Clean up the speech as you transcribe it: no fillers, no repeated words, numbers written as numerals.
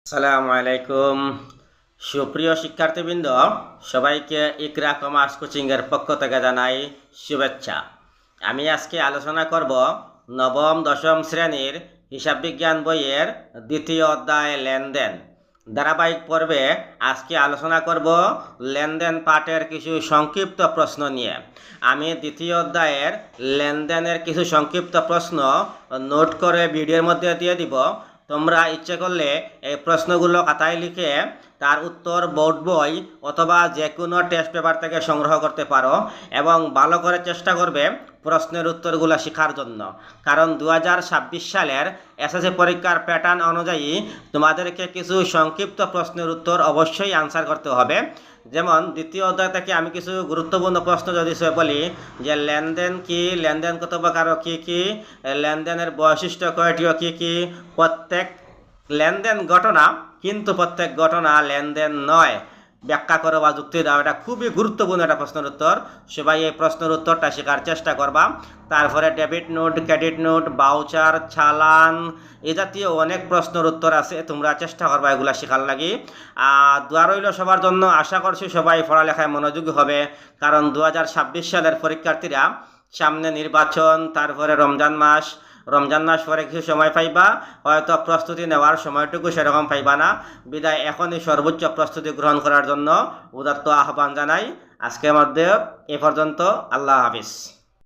আসসালামু আলাইকুম। সুপ্রিয় শিক্ষার্থীবৃন্দ, সবাইকে ইকরা কমার্স কোচিংয়ের পক্ষ থেকে জানাই শুভেচ্ছা। আমি আজকে আলোচনা করব নবম দশম শ্রেণীর হিসাব বিজ্ঞান বইয়ের দ্বিতীয় অধ্যায় লেনদেন। ধারাবাহিক পর্বে আজকে আলোচনা করব লেনদেন পাঠের কিছু সংক্ষিপ্ত প্রশ্ন নিয়ে। আমি দ্বিতীয় অধ্যায়ের লেনদেনের কিছু সংক্ষিপ্ত প্রশ্ন নোট করে ভিডিওর মধ্যে দিয়ে দিব। তোমরা ইচ্ছে করলে এই প্রশ্নগুলো খাতায় লিখে তার উত্তর বোর্ড বই অথবা যে কোনো টেস্ট পেপার থেকে সংগ্রহ করতে পারো এবং ভালো করে চেষ্টা করবে প্রশ্নের উত্তরগুলো শেখার জন্য। কারণ 2026 সালের এসএসসি পরীক্ষার প্যাটার্ন অনুযায়ী তোমাদেরকে কিছু সংক্ষিপ্ত প্রশ্নের উত্তর অবশ্যই আনসার করতে হবে। যেমন দ্বিতীয় অধ্যায় থেকে আমি কিছু গুরুত্বপূর্ণ প্রশ্ন যদি বলি যে লেনদেন কি, লেনদেন কত প্রকার ও কী কী, লেনদেনের বৈশিষ্ট্য কয়টি ও কী কী, প্রত্যেক লেনদেন ঘটনা কিন্তু প্রত্যেক ঘটনা লেনদেন নয়, ব্যাখ্যা করো বা যুক্তি দাও। এটা খুবই গুরুত্বপূর্ণ একটা প্রশ্নের উত্তর। সবাই এই প্রশ্নের উত্তরটা শেখার চেষ্টা করবা। তারপরে debit note, credit note, voucher, চালান, এই জাতীয় অনেক প্রশ্নের উত্তর আছে। তোমরা চেষ্টা করবা এগুলা শেখার লাগি। দোয়া রইল সবার জন্য। আশা করছি সবাই পড়ালেখায় মনোযোগী হবে, কারণ 2026 সালের পরীক্ষার্থীরা সামনে নির্বাচন, তারপরে রমজান মাস পরে কিছু সময় পাইবা, হয়তো প্রস্তুতি নেওয়ার সময়টুকু সেরকম পাইবা না। বিদায় এখনই সর্বোচ্চ প্রস্তুতি গ্রহণ করার জন্য উদাত্ত আহ্বান জানাই। আজকের মধ্যে এ পর্যন্ত। আল্লাহ হাফিজ।